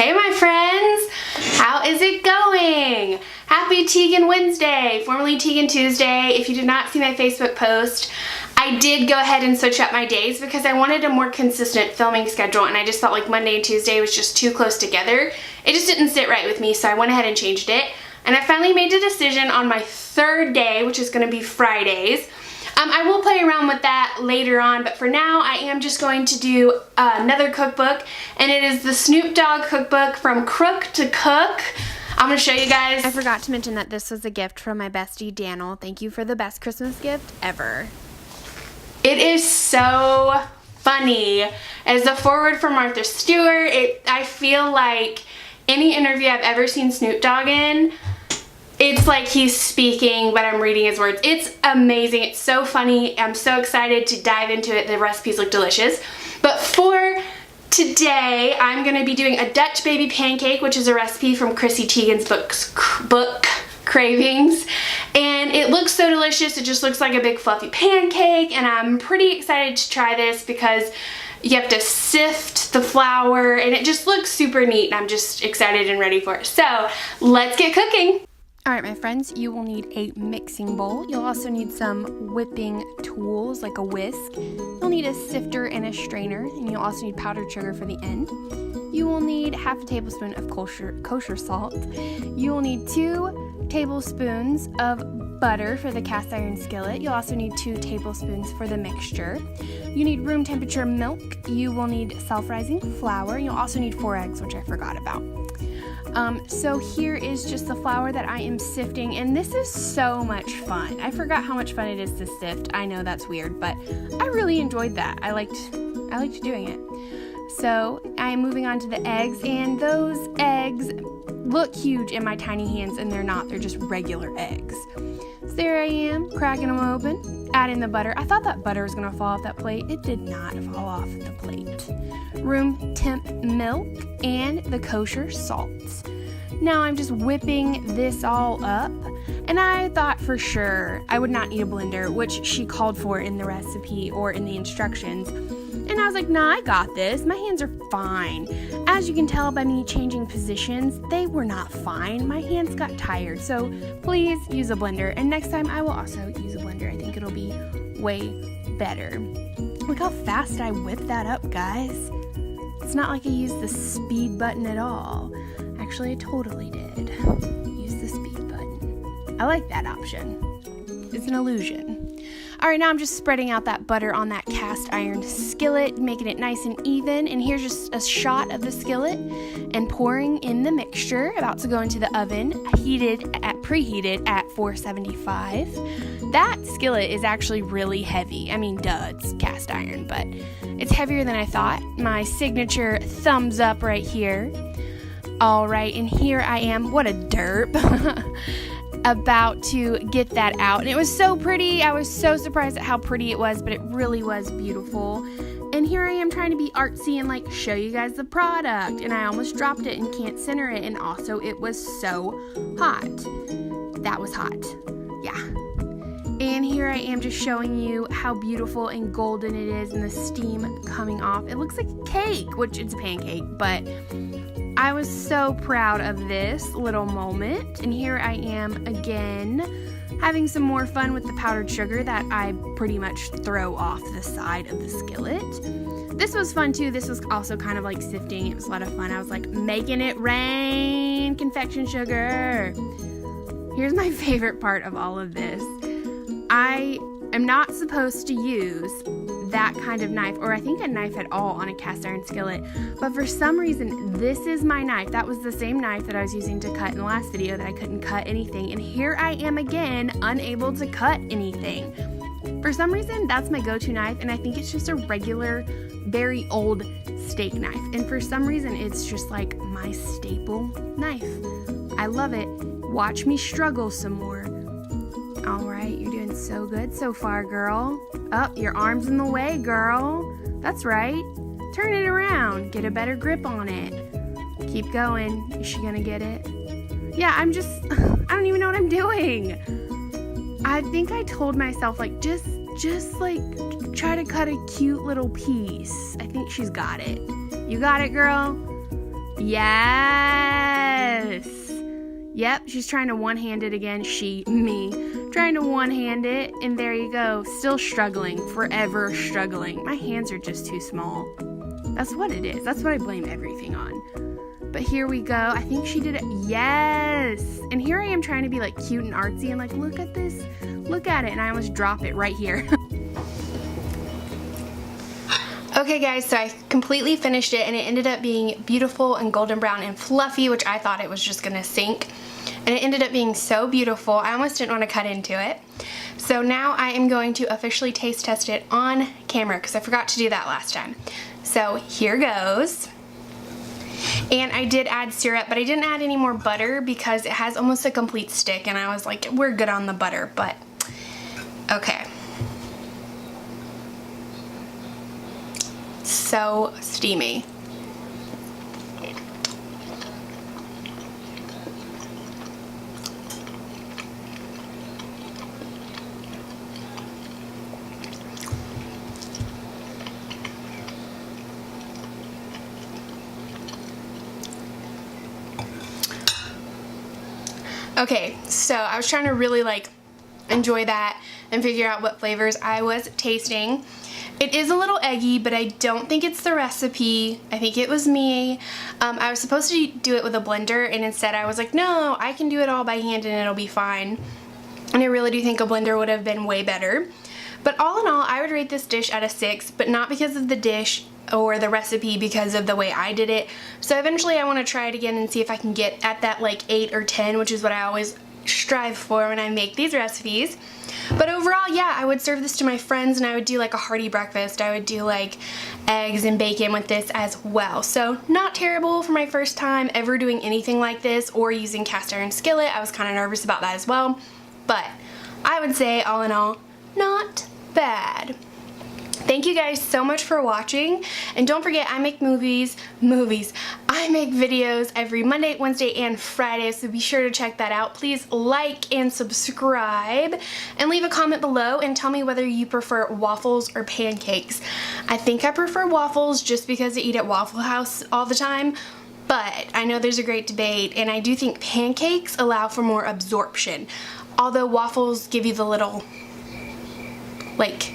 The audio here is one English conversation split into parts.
Hey my friends, how is it going? Happy Teigen Wednesday, formerly Teigen Tuesday. If you did not see my Facebook post, I did go ahead and switch up my days because I wanted a more consistent filming schedule, and I just felt like Monday and Tuesday was just too close together. It just didn't sit right with me, so I went ahead and changed it. And I finally made a decision on my third day, which is going to be Fridays. I will play around with that later on, but for now I am just going to do another cookbook, and it is the Snoop Dogg cookbook From Crook to Cook. I'm going to show you guys. I forgot to mention that this was a gift from my bestie Daniel. Thank you for the best Christmas gift ever. It is so funny. As a foreword from Martha Stewart, I feel like any interview I've ever seen Snoop Dogg in, it's like he's speaking, but I'm reading his words. It's amazing. It's so funny. I'm so excited to dive into it. The recipes look delicious. But for today, I'm going to be doing a Dutch baby pancake, which is a recipe from Chrissy Teigen's book, Cravings. And it looks so delicious. It just looks like a big fluffy pancake. And I'm pretty excited to try this because you have to sift the flour, and it just looks super neat. I'm just excited and ready for it. So let's get cooking. Alright my friends, you will need a mixing bowl. You'll also need some whipping tools like a whisk. You'll need a sifter and a strainer, and you'll also need powdered sugar for the end. You will need half a tablespoon of kosher salt. You will need 2 tablespoons of butter for the cast iron skillet. You'll also need 2 tablespoons for the mixture. You need room temperature milk. You will need self-rising flour. You'll also need 4 eggs, which I forgot about. So here is just the flour that I am sifting, and this is so much fun. I forgot how much fun it is to sift. I know that's weird, but I really enjoyed that. I liked doing it. So I am moving on to the eggs, and those eggs look huge in my tiny hands, and they're not. They're just regular eggs. So there I am, cracking them open, adding the butter. I thought that butter was going to fall off that plate. It did not fall off the plate. Room temp milk and the kosher salt. Now I'm just whipping this all up, and I thought for sure I would not need a blender, which she called for in the recipe or in the instructions. And I was like, nah, I got this. My hands are fine. As you can tell by me changing positions, they were not fine. My hands got tired, so please use a blender. And next time I will also use a blender. I think it'll be way better. Look how fast I whipped that up, guys. It's not like I used the speed button at all. Actually, I totally did use the speed button. I like that option. It's an illusion. Alright, now I'm just spreading out that butter on that cast iron skillet, making it nice and even. And here's just a shot of the skillet and pouring in the mixture. About to go into the oven, preheated at 475. That skillet is actually really heavy. I mean, duh, it's cast iron, but it's heavier than I thought. My signature thumbs up right here. Alright, and here I am. What a derp. About to get that out, and it was so pretty. I was so surprised at how pretty it was, but it really was beautiful. And here I am trying to be artsy and like show you guys the product, and I almost dropped it and can't center it, and also it was so hot. That was hot. Yeah. And here I am just showing you how beautiful and golden it is, and the steam coming off. It looks like a cake, which it's a pancake, but I was so proud of this little moment. And here I am again having some more fun with the powdered sugar that I pretty much throw off the side of the skillet. This was fun too. This was also kind of like sifting. It was a lot of fun. I was like making it rain confection sugar. Here's my favorite part of all of this. I am not supposed to use that kind of knife, or I think a knife at all, on a cast iron skillet, but for some reason this is my knife. That was the same knife that I was using to cut in the last video that I couldn't cut anything, and here I am again unable to cut anything. For some reason that's my go-to knife, and I think it's just a regular, very old steak knife, and for some reason it's just like my staple knife. I love it. Watch me struggle some more. Alright, you're doing so good so far, girl. Up, your arm's in the way, girl. That's right. Turn it around. Get a better grip on it. Keep going. Is she gonna get it? Yeah, I don't even know what I'm doing. I think I told myself, like, just like, try to cut a cute little piece. I think she's got it. You got it, girl? Yes. Yep, she's trying to one-hand it again. Me. Trying to one-hand it, and there you go. Still struggling. Forever struggling. My hands are just too small. That's what it is. That's what I blame everything on. But here we go. I think she did it. Yes. And here I am trying to be like cute and artsy and like, look at this. Look at it. And I almost drop it right here. Okay guys, so I completely finished it and it ended up being beautiful and golden brown and fluffy, which I thought it was just gonna sink. And it ended up being so beautiful. I almost didn't want to cut into it. So now I am going to officially taste test it on camera because I forgot to do that last time. So here goes. And I did add syrup, but I didn't add any more butter because it has almost a complete stick and I was like, we're good on the butter, but okay. So steamy. Okay, so I was trying to really like enjoy that and figure out what flavors I was tasting. It is a little eggy, but I don't think it's the recipe. I think it was me. I was supposed to do it with a blender, and instead I was like, no, I can do it all by hand and it'll be fine. And I really do think a blender would have been way better. But all in all, I would rate this dish out of 6, but not because of the dish or the recipe, because of the way I did it. So eventually I want to try it again and see if I can get at that like 8 or 10, which is what I always strive for when I make these recipes. But overall, yeah, I would serve this to my friends and I would do like a hearty breakfast. I would do like eggs and bacon with this as well. So not terrible for my first time ever doing anything like this or using cast iron skillet. I was kind of nervous about that as well. But I would say all in all, not bad. Thank you guys so much for watching, and don't forget I make I make videos every Monday, Wednesday, and Friday, so be sure to check that out. Please like and subscribe, and leave a comment below and tell me whether you prefer waffles or pancakes. I think I prefer waffles just because I eat at Waffle House all the time, but I know there's a great debate, and I do think pancakes allow for more absorption, although waffles give you the little like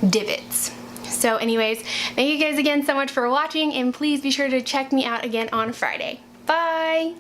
divots. So anyways, thank you guys again so much for watching, and please be sure to check me out again on Friday. Bye!